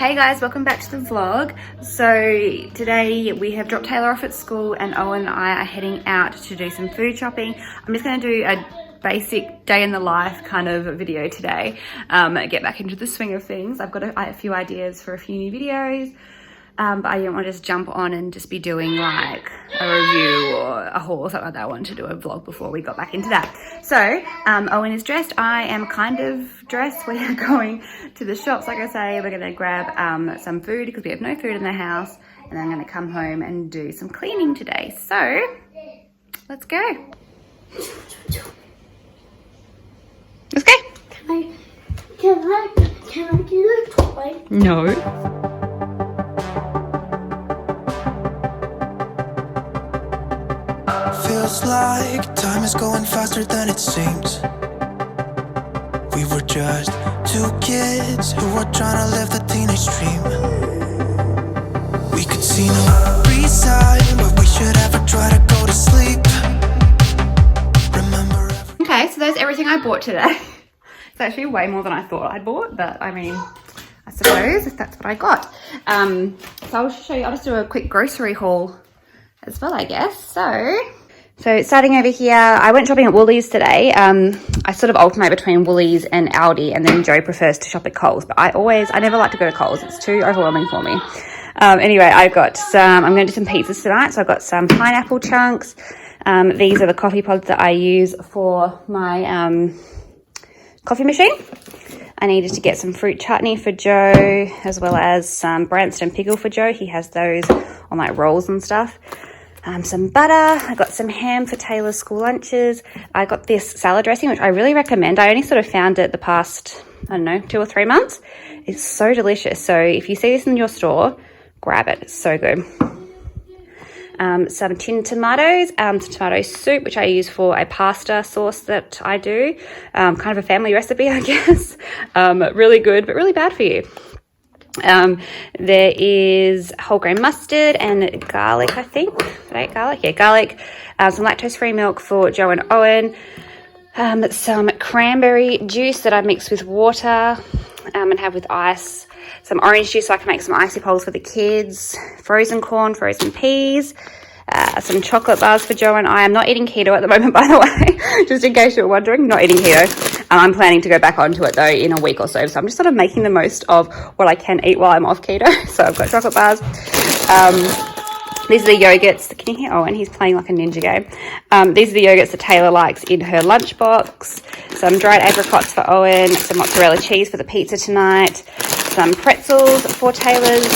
Hey guys, welcome back to the vlog. So today we have dropped Taylor off at school and Owen and I are heading out to do some food shopping. I'm just going to do a basic day in the life kind of video today, get back into the swing of things. I've got a few ideas for a few new videos, but I didn't want to just jump on and just be doing like a review or a haul or something like that. I wanted to do a vlog before we got back into that. So Owen is dressed. I am kind of dressed. We are going to the shops, like I say. We're going to grab some food because we have no food in the house, and I'm going to come home and do some cleaning today. So let's go. Let's go. Can I get a toy? No. Feels like time is going faster than it seems. We were just two kids who were trying to live the teenage dream. We could see no reason why we should ever try to go to sleep. Remember Okay, so that's everything I bought today. It's actually way more than I thought I'd bought, but I mean, I suppose if that's what I got. So I'll show you, I'll just do a quick grocery haul as well, I guess. So starting over here, I went shopping at Woolies today. I sort of alternate between Woolies and Aldi, and then Joe prefers to shop at Coles, but I never like to go to Coles. It's too overwhelming for me. Anyway, I'm going to do some pizzas tonight. So I've got some pineapple chunks. These are the coffee pods that I use for my coffee machine. I needed to get some fruit chutney for Joe, as well as some Branston pickle for Joe. He has those on like rolls and stuff. Some butter. I got some ham for Taylor's school lunches. I got this salad dressing, which I really recommend. I only sort of found it the past, 2 or 3 months. It's so delicious. So if you see this in your store, grab it. It's so good. Some tinned tomatoes, some tomato soup, which I use for a pasta sauce that I do. Kind of a family recipe, I guess. Really good, but really bad for you. There is whole grain mustard and garlic, I think. Did I eat garlic? Yeah, garlic. Some lactose-free milk for Joe and Owen. Some cranberry juice that I mix with water and have with ice. Some orange juice so I can make some icy poles for the kids. Frozen corn, frozen peas. Some chocolate bars for Joe and I. I'm not eating keto at the moment, by the way, just in case you're wondering. Not eating keto. I'm planning to go back onto it though in a week or so. So I'm just sort of making the most of what I can eat while I'm off keto. So I've got chocolate bars. These are the yogurts. Can you hear Owen? He's playing like a ninja game. These are the yogurts that Taylor likes in her lunchbox. Some dried apricots for Owen. Some mozzarella cheese for the pizza tonight. Some pretzels for Taylor's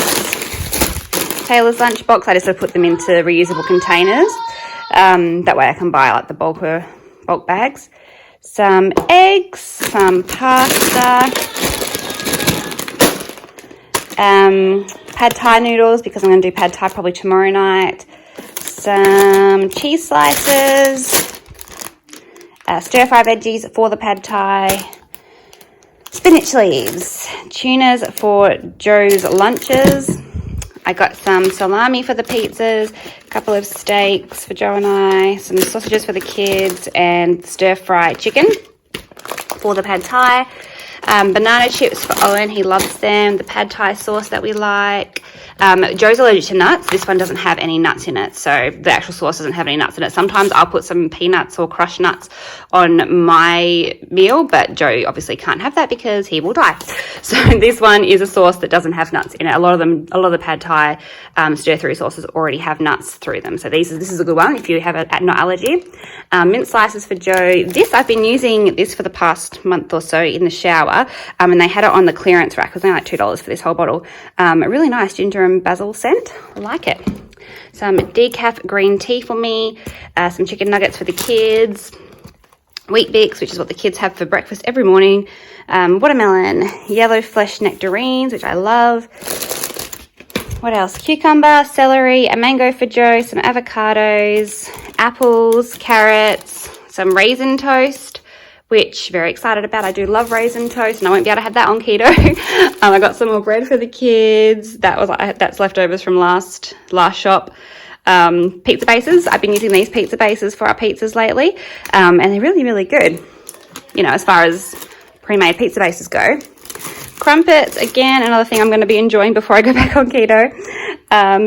lunchbox. I just sort of put them into reusable containers. That way I can buy like the bulk bags. Some eggs, some pasta, pad thai noodles because I'm going to do pad thai probably tomorrow night. Some cheese slices, stir-fry veggies for the pad thai, spinach leaves, tunas for Joe's lunches. I got some salami for the pizzas, a couple of steaks for Joe and I, some sausages for the kids, and stir-fried chicken for the pad thai. Banana chips for Owen, he loves them. The pad thai sauce that we like. Joe's allergic to nuts. This one doesn't have any nuts in it, so the actual sauce doesn't have any nuts in it. Sometimes I'll put some peanuts or crushed nuts on my meal, but Joe obviously can't have that because he will die. So this one is a sauce that doesn't have nuts in it. A lot of the pad thai stir-through sauces already have nuts through them. So this is a good one if you have a nut allergy. Mint slices for Joe. I've been using this for the past month or so in the shower, and they had it on the clearance rack. It was only like $2 for this whole bottle. Really nice ginger and basil scent. I like it. Some decaf green tea for me. Some chicken nuggets for the kids. Wheat Bix, which is what the kids have for breakfast every morning. Watermelon, yellow flesh nectarines, which I love. What else? Cucumber, celery, a mango for Joe, some avocados, apples, carrots, some raisin toast, which very excited about. I do love raisin toast, and I won't be able to have that on keto. I got some more bread for the kids. That's leftovers from last shop. Pizza bases. I've been using these pizza bases for our pizzas lately, and they're really, really good. You know, as far as pre-made pizza bases go. crumpets, again, another thing I'm going to be enjoying before I go back on keto.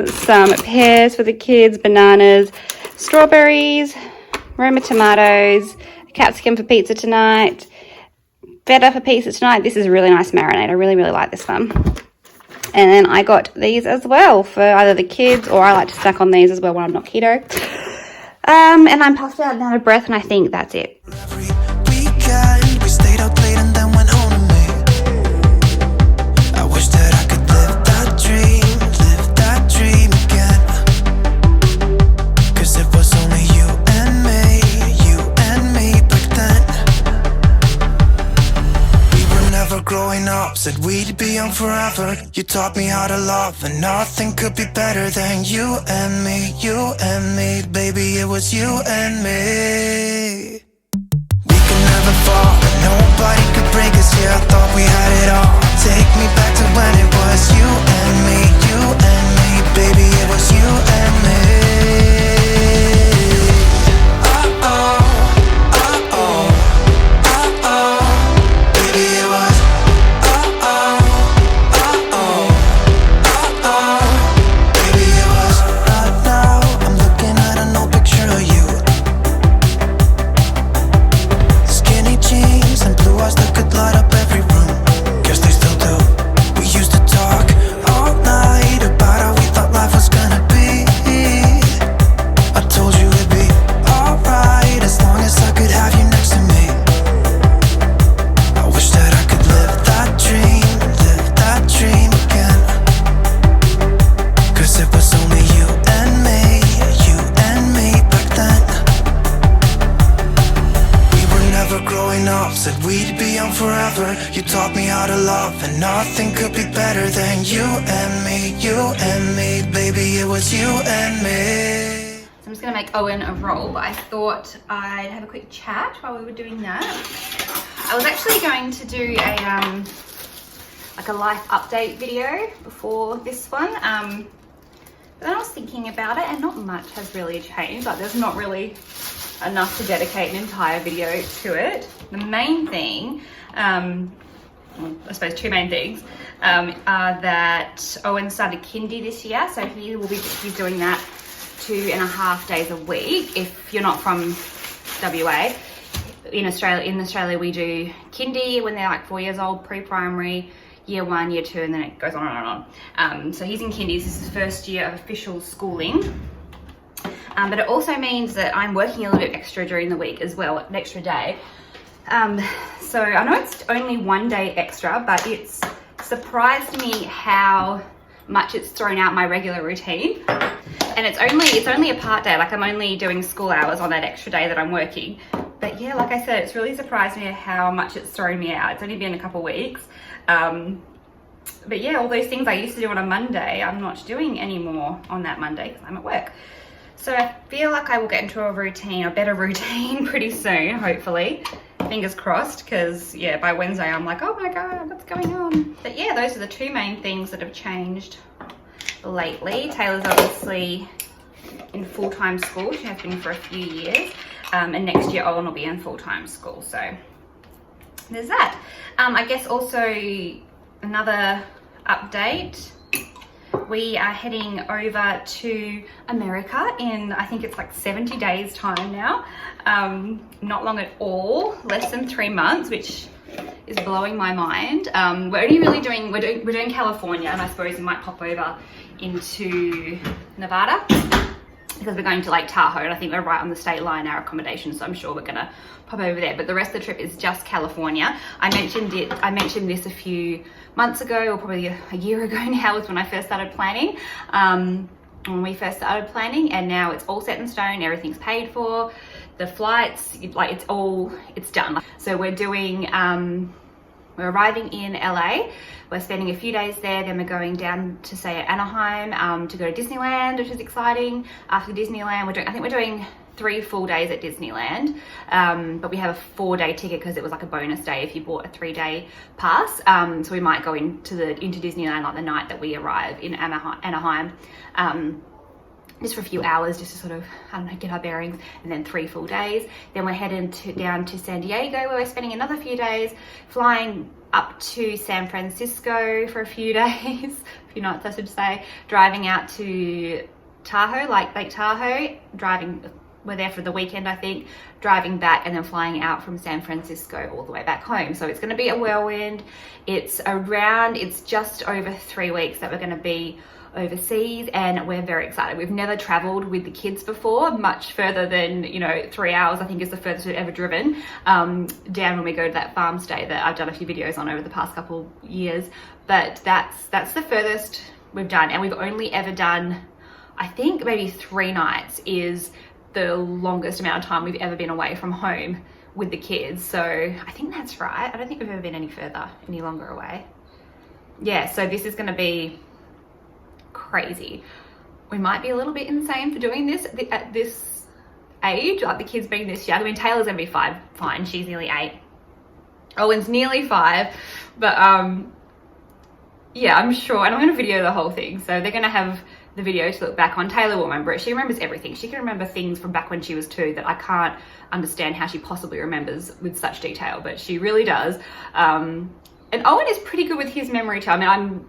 Some pears for the kids, bananas, strawberries, Roma tomatoes, capsicum for pizza tonight, feta for pizza tonight. This is a really nice marinade. I really, really like this one. And then I got these as well for either the kids, or I like to snack on these as well when I'm not keto. And I'm puffed out and out of breath, and I think that's it. Every weekend, we stayed out late and then went home to me. I wish that I could live that dream again. 'Cause it was only you and me back then. We were never growing up, said we'd be young forever. You taught me how to love, and nothing could be better than you and me, baby, it was you and me. We could never fall, but nobody could break us, yeah, I thought we had it all. Take me back to when it was you and me, baby, it was you and me. Baby, it was baby, it was. Right now, I'm looking at an old picture of you. Skinny jeans and blue eyes that could light up every room. Guess they still do. We used to talk all night about how we thought life was gonna be. I told you it'd be alright as long as I could have you next to me. I wish that I could live that dream again. 'Cause it was only you and me back then. We were never growing up, said we'd be young forever. You taught me how to love, and nothing could be better than you and me, baby, it was you and me. So I'm just going to make Owen a roll, but I thought I'd have a quick chat while we were doing that. I was actually going to do a like a life update video before this one, but then I was thinking about it, and not much has really changed. Like, there's not really enough to dedicate an entire video to it. The main thing, well, I suppose two main things, are that Owen started kindy this year, so he's doing that 2.5 days a week. If you're not from WA, in Australia we do kindy when they're like 4 years old, pre-primary, year 1, year 2, and then it goes on and on. So he's in kindy. This is his first year of official schooling. But it also means that I'm working a little bit extra during the week as well, an extra day. So I know it's only 1 day extra, but it's surprised me how much it's thrown out my regular routine. And it's only a part day. Like, I'm only doing school hours on that extra day that I'm working. But yeah, like I said, it's really surprised me how much it's thrown me out. It's only been a couple of weeks. But yeah, all those things I used to do on a Monday, I'm not doing anymore on that Monday because I'm at work. So I feel like I will get into a better routine pretty soon, hopefully. Fingers crossed, because yeah, by Wednesday I'm like, oh my God, what's going on? But yeah, those are the two main things that have changed lately. Taylor's obviously in full-time school. She has been for a few years. And next year Owen will be in full-time school. So there's that. I guess also another update. We are heading over to America in, I think it's like 70 days time now. Not long at all, less than 3 months, which is blowing my mind. We're only really doing, we're doing California, and I suppose we might pop over into Nevada because we're going to Lake Tahoe, and I think we're right on the state line, our accommodation, so I'm sure we're gonna pop over there. But the rest of the trip is just California. I mentioned this a few months ago, or probably a year ago now, was when I first started planning. When we first started planning, and now it's all set in stone, everything's paid for, the flights, like it's done. So we're doing, we're arriving in LA, we're spending a few days there, then we're going down to say Anaheim to go to Disneyland, which is exciting. After Disneyland, I think we're doing 3 full days at Disneyland, but we have a 4-day ticket because it was like a bonus day if you bought a 3-day pass. So we might go into Disneyland like the night that we arrive in Anaheim, just for a few hours, just to sort of, I don't know, get our bearings, and then 3 full days. Then we're heading down to San Diego, where we're spending another few days, flying up to San Francisco for a few days, a few nights I should say, driving out to Tahoe, like Lake Tahoe, we're there for the weekend I think, driving back and then flying out from San Francisco all the way back home. So it's going to be a whirlwind. It's just over 3 weeks that we're going to be overseas, and we're very excited. We've never traveled with the kids before, much further than, 3 hours I think is the furthest we've ever driven, down when we go to that farm stay that I've done a few videos on over the past couple years. But that's the furthest we've done, and we've only ever done, I think maybe 3 nights is the longest amount of time we've ever been away from home with the kids. So I think that's right. I don't think we've ever been any longer away. Yeah, so this is going to be crazy. We might be a little bit insane for doing this at this age, like the kids being this young. I mean, Taylor's gonna be fine. She's nearly 8. Owen's nearly 5, but yeah, I'm sure, and I'm gonna video the whole thing, so they're gonna have the video to look back on. Taylor will remember it. She remembers everything. She can remember things from back when she was 2 that I can't understand how she possibly remembers with such detail, but she really does. And Owen is pretty good with his memory too. I mean,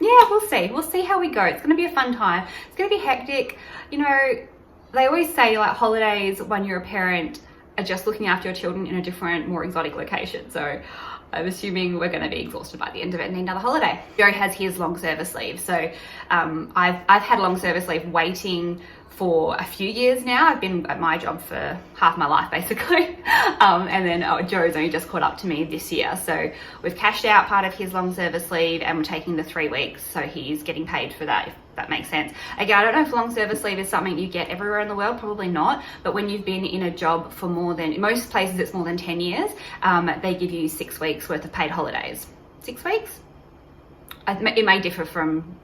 yeah, we'll see how we go. It's going to be a fun time. It's going to be hectic. They always say like holidays when you're a parent are just looking after your children in a different, more exotic location. So I'm assuming we're going to be exhausted by the end of it and need another holiday. Joe has his long service leave. So I've had long service leave waiting for a few years now. I've been at my job for half my life basically. And then Joe's only just caught up to me this year. So we've cashed out part of his long service leave and we're taking the 3 weeks. So he's getting paid for that, if that makes sense. Again, I don't know if long service leave is something you get everywhere in the world, probably not. But when you've been in a job for in most places it's more than 10 years, they give you 6 weeks worth of paid holidays. 6 weeks? It may differ from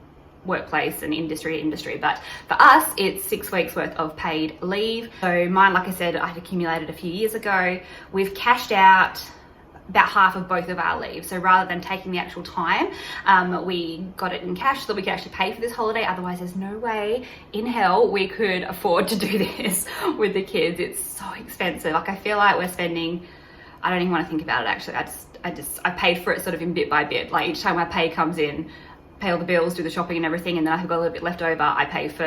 workplace and industry to industry, but for us it's 6 weeks worth of paid leave. So mine, like I said, I'd accumulated a few years ago. We've cashed out about half of both of our leave. So rather than taking the actual time, we got it in cash so that we could actually pay for this holiday. Otherwise there's no way in hell we could afford to do this with the kids. It's so expensive. Like I feel like we're spending, I don't even want to think about it actually. I paid for it sort of in bit by bit. Like each time my pay comes in, pay all the bills, do the shopping and everything, and then I've got a little bit left over, I pay for,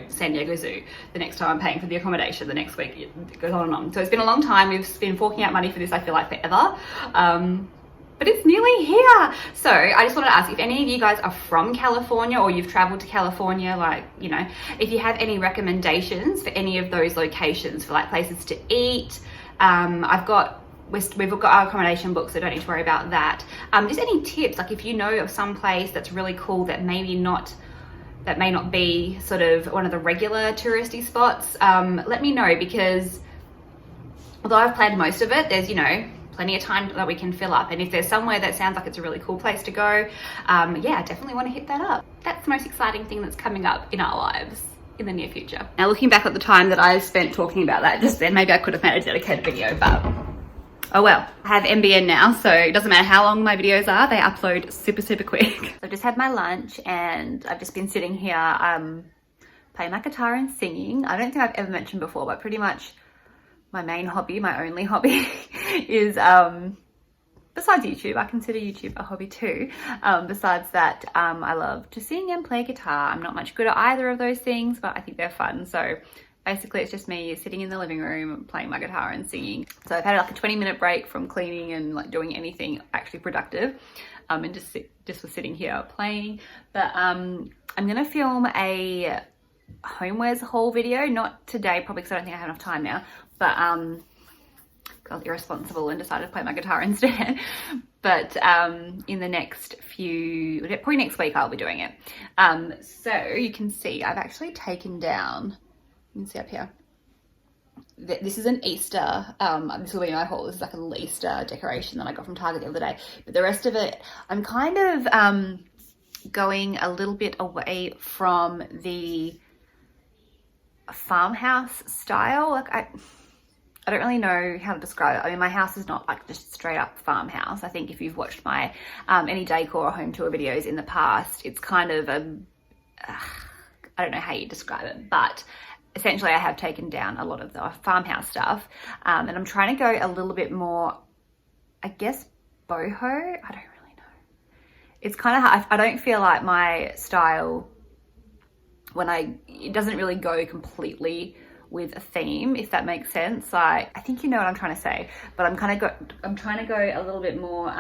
San Diego Zoo. The next time I'm paying for the accommodation, the next week it goes on and on. So it's been a long time. We've been forking out money for this, I feel like, forever. But it's nearly here. So I just wanted to ask if any of you guys are from California or you've traveled to California, like, if you have any recommendations for any of those locations for like places to eat. We've got our accommodation booked, so don't need to worry about that. Just any tips, like if you know of some place that's really cool that may not be sort of one of the regular touristy spots, let me know, because although I've planned most of it, there's, plenty of time that we can fill up. And if there's somewhere that sounds like it's a really cool place to go, yeah, I definitely want to hit that up. That's the most exciting thing that's coming up in our lives in the near future. Now, looking back at the time that I spent talking about that just then, maybe I could have made a dedicated video, but oh well. I have NBN now, so it doesn't matter how long my videos are, they upload super, super quick. So I've just had my lunch and I've just been sitting here playing my guitar and singing. I don't think I've ever mentioned before, but pretty much my main hobby, my only hobby is, besides YouTube, I consider YouTube a hobby too. Besides that, I love to sing and play guitar. I'm not much good at either of those things, but I think they're fun. So basically it's just me sitting in the living room playing my guitar and singing. So I've had like a 20-minute break from cleaning and like doing anything actually productive, and just was sitting here playing. But I'm gonna film a homewares haul video, not today probably because I don't think I have enough time now, but I was irresponsible and decided to play my guitar instead. But in the next probably next week I'll be doing it. So you can see I've actually taken down, you can see up here, this is an Easter, this will be my haul. This is like an Easter decoration that I got from Target the other day. But the rest of it, I'm kind of going a little bit away from the farmhouse style. Like I don't really know how to describe it. I mean, my house is not like just straight up farmhouse. I think if you've watched my any decor or home tour videos in the past, it's kind of I don't know how you describe it, but essentially I have taken down a lot of the farmhouse stuff, and I'm trying to go a little bit more, I guess, boho. I don't really know. It's kind of hard. I don't feel like my style it doesn't really go completely with a theme, if that makes sense. Like, I think you know what I'm trying to say, but I'm trying to go a little bit more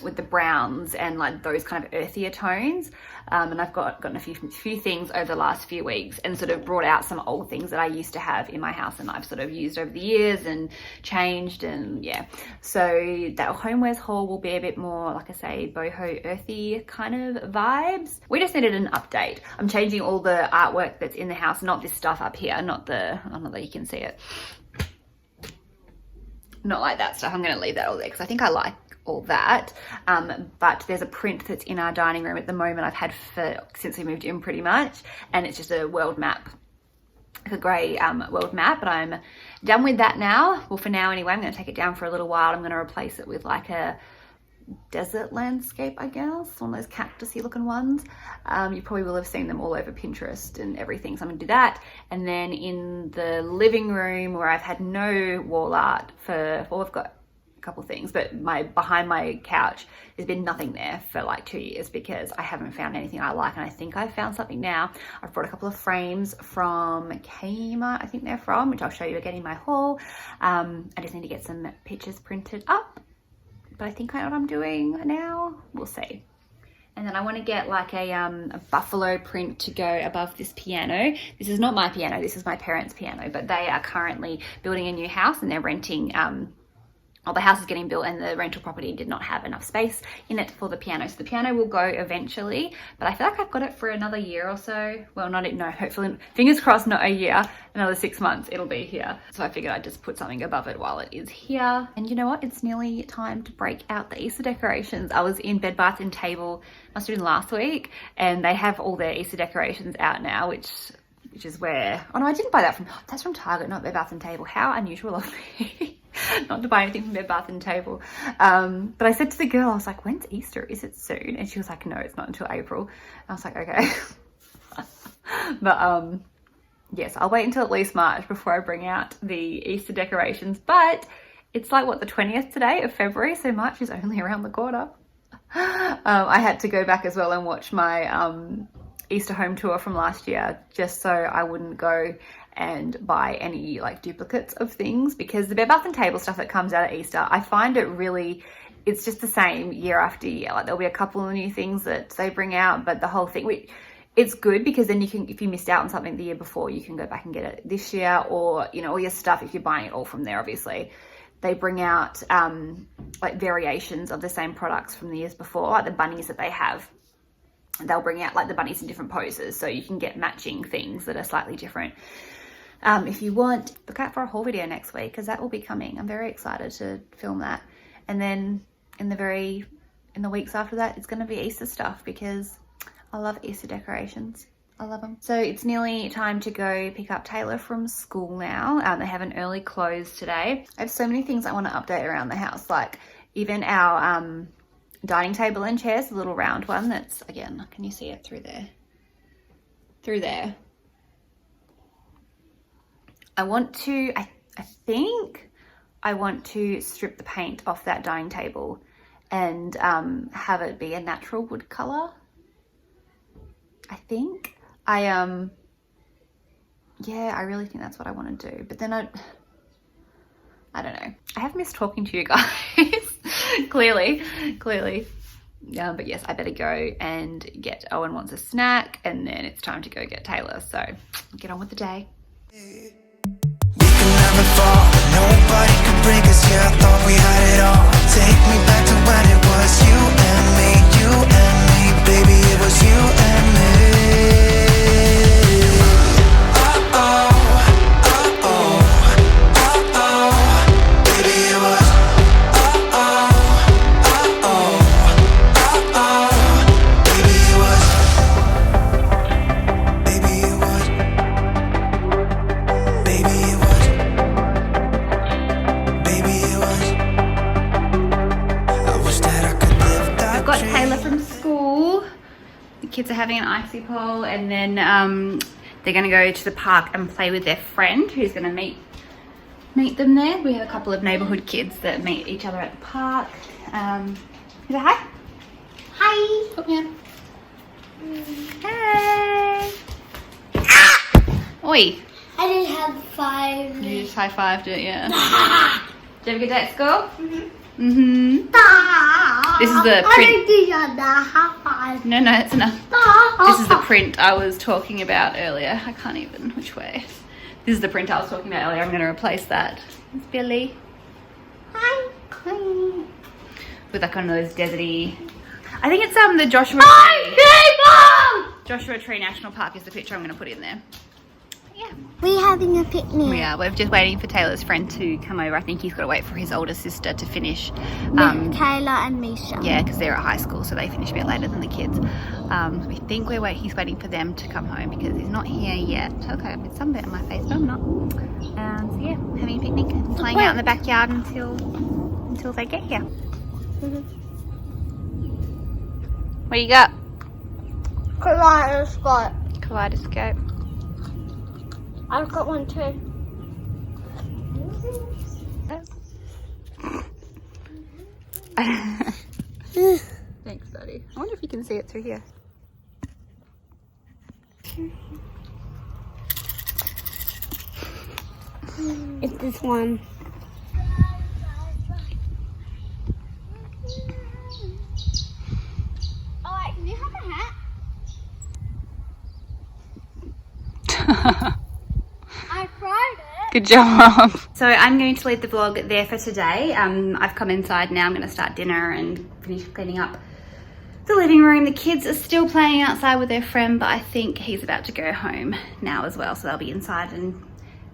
with the browns and like those kind of earthier tones. And I've gotten a few things over the last few weeks and sort of brought out some old things that I used to have in my house and I've sort of used over the years and changed, and yeah. So that homewares haul will be a bit more, like I say, boho earthy kind of vibes. We just needed an update. I'm changing all the artwork that's in the house, not this stuff up here, not that you can see it. Not like that stuff. I'm going to leave that all there because I think I like all that. But there's a print that's in our dining room at the moment I've had since we moved in pretty much, and it's just a world map, like a grey world map, but I'm done with that now. Well, for now anyway. I'm going to take it down for a little while. I'm going to replace it with like a desert landscape, I guess, one of those cactusy looking ones. You probably will have seen them all over Pinterest and everything, so I'm gonna do that. And then in the living room, where I've had no wall art well, I've got a couple things, but behind my couch there's been nothing there for like 2 years because I haven't found anything I like, and I think I've found something now. I've brought a couple of frames from Kmart, I think they're from, which I'll show you again in my haul. I just need to get some pictures printed up, but I think I know what I'm doing now. We'll see. And then I want to get like a buffalo print to go above this piano. This is not my piano, this is my parents' piano, but they are currently building a new house and they're renting, the house is getting built and the rental property did not have enough space in it for the piano. So the piano will go eventually, but I feel like I've got it for another year or so. Well, hopefully, fingers crossed, not a year, another 6 months it'll be here. So I figured I'd just put something above it while it is here. And you know what? It's nearly time to break out the Easter decorations. I was in Bed Bath & Table, must have been last week, and they have all their Easter decorations out now, which is where, oh no, I didn't buy that's from Target, not Bed Bath & Table. How unusual of me. Not to buy anything from Bed Bath & Table. But I said to the girl, I was like, when's Easter? Is it soon? And she was like, no, it's not until April. I was like, okay. But yes, I'll wait until at least March before I bring out the Easter decorations. But it's like, what, the 20th today of February? So March is only around the corner. I had to go back as well and watch my Easter home tour from last year, just so I wouldn't go and buy any like duplicates of things, because the Bed Bath & Table stuff that comes out at Easter, I find it's just the same year after year. Like, there'll be a couple of new things that they bring out, but the whole thing, it's good because then you can, if you missed out on something the year before, you can go back and get it this year, or, you know, all your stuff, if you're buying it all from there, obviously. They bring out like variations of the same products from the years before, like the bunnies that they have. They'll bring out like the bunnies in different poses, so you can get matching things that are slightly different. If you want, look out for a haul video next week, because that will be coming. I'm very excited to film that. And then in the weeks after that, it's going to be Easter stuff, because I love Easter decorations. I love them. So it's nearly time to go pick up Taylor from school now. They have an early close today. I have so many things I want to update around the house, like even our dining table and chairs, the little round one that's, again, can you see it through there? Through there. I want to, I think I want to strip the paint off that dining table and have it be a natural wood color. I think. Yeah, I really think that's what I want to do. But then I don't know. I have missed talking to you guys. clearly. But yes, I better go and get, Owen wants a snack, and then it's time to go get Taylor. So get on with the day. Nobody could break us, yeah, I thought we had it all. Take me back to when it was you and me, baby, it was you and me. Baby, it was kids are having an icy pole, and then they're going to go to the park and play with their friend who's going to meet them there. We have a couple of neighborhood kids that meet each other at the park. Say hi. Hi. Put me on. Hey. Ah! Oi. I didn't have 5. You just high-fived it, yeah. Did you have a good day at school? This is the I print. didn't do that. High 5. No, it's enough. This is the print I was talking about earlier. I can't even, which way? This is the print I was talking about earlier. I'm going to replace that. It's Billy. Hi. With like one of those deserty. I think it's the Joshua Tree. Joshua Tree National Park is the picture I'm going to put in there. Yeah. We're having a picnic. We are. We're just waiting for Taylor's friend to come over. I think he's got to wait for his older sister to finish. Taylor and Misha. Yeah, because they're at high school, so they finish a bit later than the kids. We think he's waiting for them to come home because he's not here yet. Okay, I've got sunburn on my face, but I'm not. So yeah, having a picnic and playing out in the backyard until they get here. What do you got? Kaleidoscope. Kaleidoscope. I've got one too. Thanks, Daddy. I wonder if you can see it through here. It's this one. Oh, can you have a hat? I tried it. Good job. So I'm going to leave the vlog there for today. I've come inside now. I'm going to start dinner and finish cleaning up the living room. The kids are still playing outside with their friend, but I think he's about to go home now as well. So they'll be inside and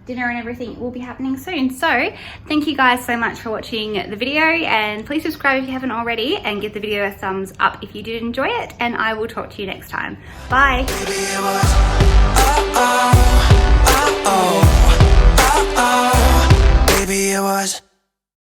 dinner and everything will be happening soon. So thank you guys so much for watching the video, and please subscribe if you haven't already and give the video a thumbs up if you did enjoy it, and I will talk to you next time. Bye.